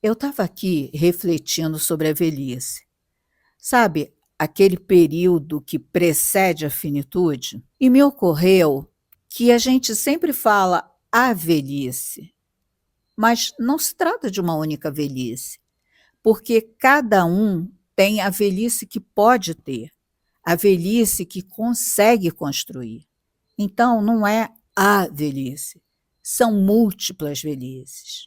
Eu estava aqui refletindo sobre a velhice. Sabe, aquele período que precede a finitude? E me ocorreu que a gente sempre fala a velhice, mas não se trata de uma única velhice, porque cada um tem a velhice que pode ter, a velhice que consegue construir. Então, não é a velhice, são múltiplas velhices.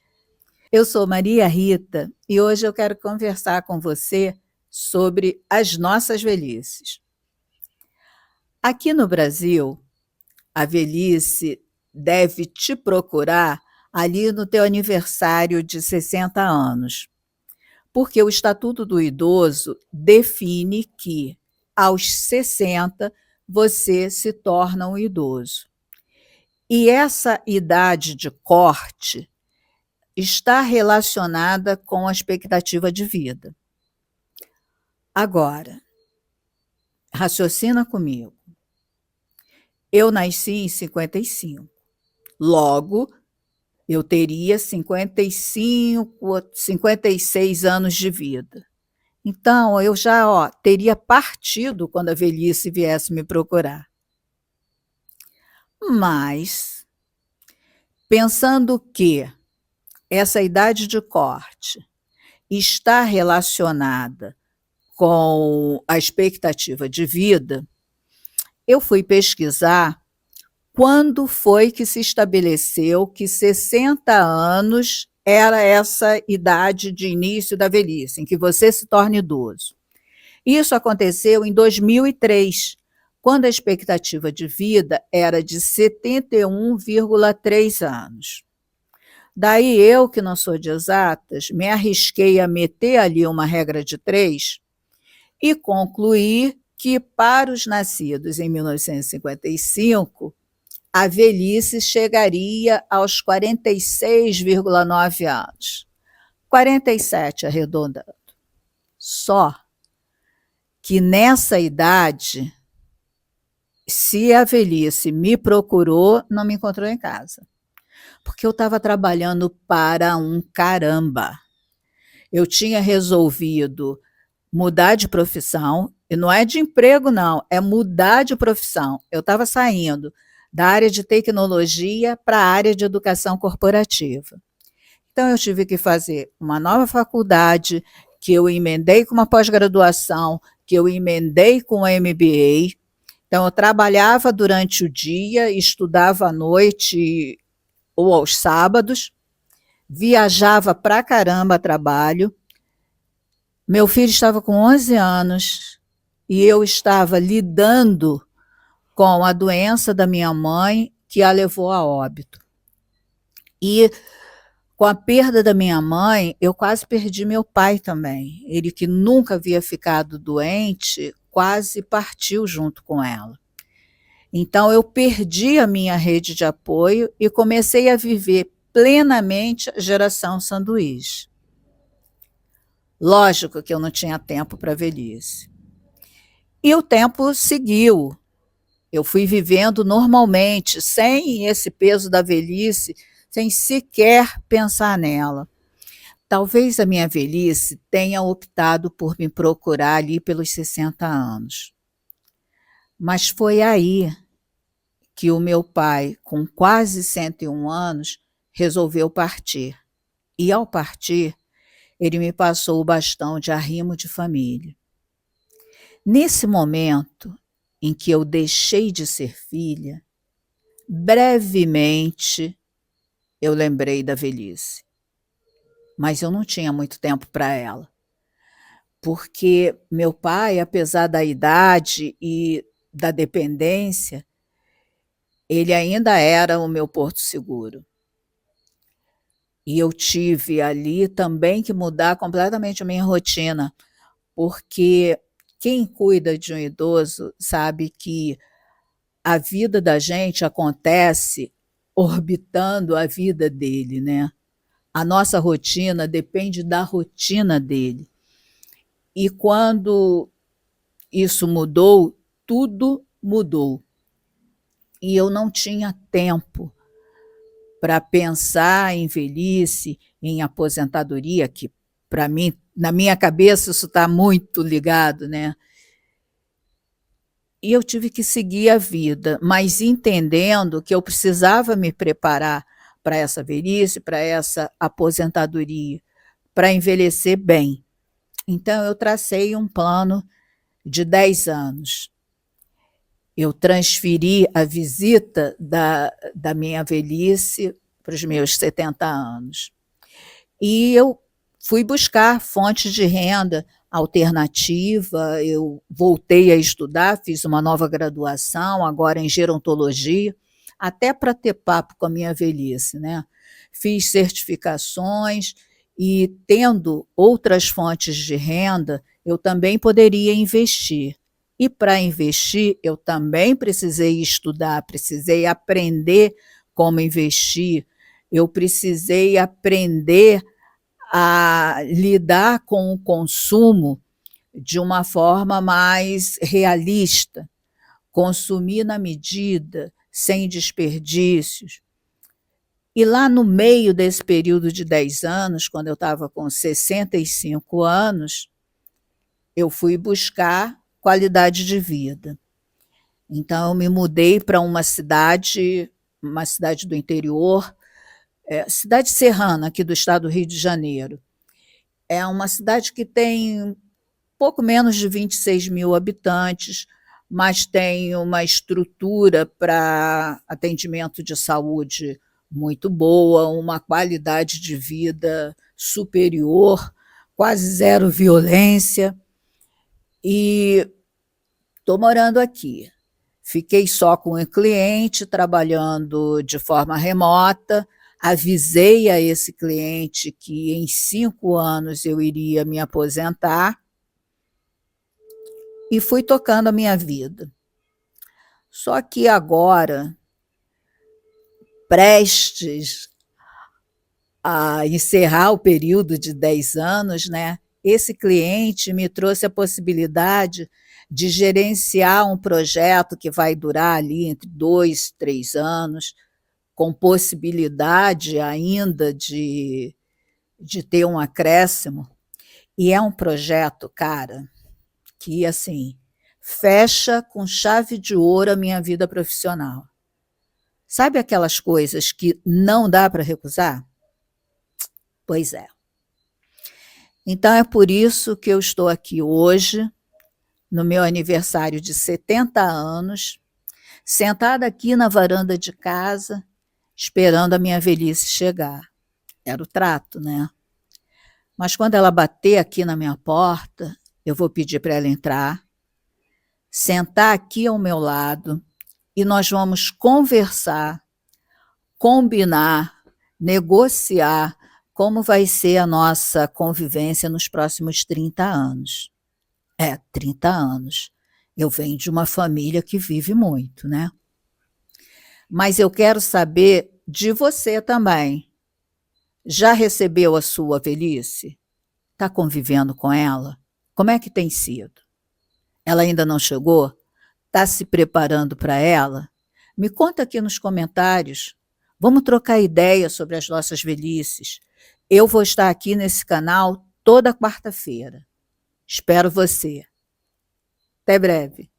Eu sou Maria Rita e hoje eu quero conversar com você sobre as nossas velhices. Aqui no Brasil, a velhice deve te procurar ali no teu aniversário de 60 anos, porque o Estatuto do Idoso define que aos 60 você se torna um idoso. E essa idade de corte está relacionada com a expectativa de vida. Agora, raciocina comigo. Eu nasci em 55. Logo, eu teria 55, 56 anos de vida. Então, eu já teria partido quando a velhice viesse me procurar. Mas, pensando que essa idade de corte está relacionada com a expectativa de vida, eu fui pesquisar quando foi que se estabeleceu que 60 anos era essa idade de início da velhice, em que você se torna idoso. Isso aconteceu em 2003, quando a expectativa de vida era de 71,3 anos. Daí eu, que não sou de exatas, me arrisquei a meter ali uma regra de 3 e concluí que, para os nascidos em 1955, a velhice chegaria aos 46,9 anos. 47 arredondando. Só que nessa idade, se a velhice me procurou, não me encontrou em casa. Porque eu estava trabalhando para um caramba. Eu tinha resolvido mudar de profissão, e não é de emprego, não, é mudar de profissão. Eu estava saindo da área de tecnologia para a área de educação corporativa. Então, eu tive que fazer uma nova faculdade, que eu emendei com uma pós-graduação, que eu emendei com um MBA. Então, eu trabalhava durante o dia, estudava à noite ou aos sábados, viajava pra caramba a trabalho. Meu filho estava com 11 anos e eu estava lidando com a doença da minha mãe, que a levou a óbito. E com a perda da minha mãe, eu quase perdi meu pai também. Ele, que nunca havia ficado doente, quase partiu junto com ela. Então, eu perdi a minha rede de apoio e comecei a viver plenamente a geração sanduíche. Lógico que eu não tinha tempo para a velhice. E o tempo seguiu. Eu fui vivendo normalmente, sem esse peso da velhice, sem sequer pensar nela. Talvez a minha velhice tenha optado por me procurar ali pelos 60 anos. Mas foi aí que o meu pai, com quase 101 anos, resolveu partir. E ao partir, ele me passou o bastão de arrimo de família. Nesse momento em que eu deixei de ser filha, brevemente eu lembrei da velhice. Mas eu não tinha muito tempo para ela, porque meu pai, apesar da idade e da dependência, ele ainda era o meu porto seguro. E eu tive ali também que mudar completamente a minha rotina, porque quem cuida de um idoso sabe que a vida da gente acontece orbitando a vida dele, né? A nossa rotina depende da rotina dele. E quando isso mudou, tudo mudou. E eu não tinha tempo para pensar em velhice, em aposentadoria, que para mim, na minha cabeça, isso está muito ligado, né? E eu tive que seguir a vida, mas entendendo que eu precisava me preparar para essa velhice, para essa aposentadoria, para envelhecer bem. Então, eu tracei um plano de 10 anos. Eu transferi a visita da minha velhice para os meus 70 anos. E eu fui buscar fontes de renda alternativa, eu voltei a estudar, fiz uma nova graduação, agora em gerontologia, até para ter papo com a minha velhice, né? Fiz certificações e, tendo outras fontes de renda, eu também poderia investir. E para investir, eu também precisei estudar, precisei aprender como investir, eu precisei aprender a lidar com o consumo de uma forma mais realista, consumir na medida, sem desperdícios. E lá no meio desse período de 10 anos, quando eu estava com 65 anos, eu fui buscar qualidade de vida. Então, eu me mudei para uma cidade do interior, cidade serrana, aqui do estado do Rio de Janeiro. É uma cidade que tem pouco menos de 26 mil habitantes, mas tem uma estrutura para atendimento de saúde muito boa, uma qualidade de vida superior, quase zero violência. E estou morando aqui. Fiquei só com um cliente, trabalhando de forma remota. Avisei a esse cliente que em 5 anos eu iria me aposentar e fui tocando a minha vida. Só que agora, prestes a encerrar o período de 10 anos, né, esse cliente me trouxe a possibilidade de gerenciar um projeto que vai durar ali entre 2 e 3 anos, com possibilidade ainda de ter um acréscimo. E é um projeto, cara, que assim fecha com chave de ouro a minha vida profissional. Sabe aquelas coisas que não dá para recusar? Pois é. Então é por isso que eu estou aqui hoje, no meu aniversário de 70 anos, sentada aqui na varanda de casa, esperando a minha velhice chegar. Era o trato, né? Mas quando ela bater aqui na minha porta, eu vou pedir para ela entrar, sentar aqui ao meu lado e nós vamos conversar, combinar, negociar como vai ser a nossa convivência nos próximos 30 anos. 30 anos. Eu venho de uma família que vive muito, né? Mas eu quero saber de você também. Já recebeu a sua velhice? Está convivendo com ela? Como é que tem sido? Ela ainda não chegou? Está se preparando para ela? Me conta aqui nos comentários. Vamos trocar ideia sobre as nossas velhices. Eu vou estar aqui nesse canal toda quarta-feira. Espero você. Até breve.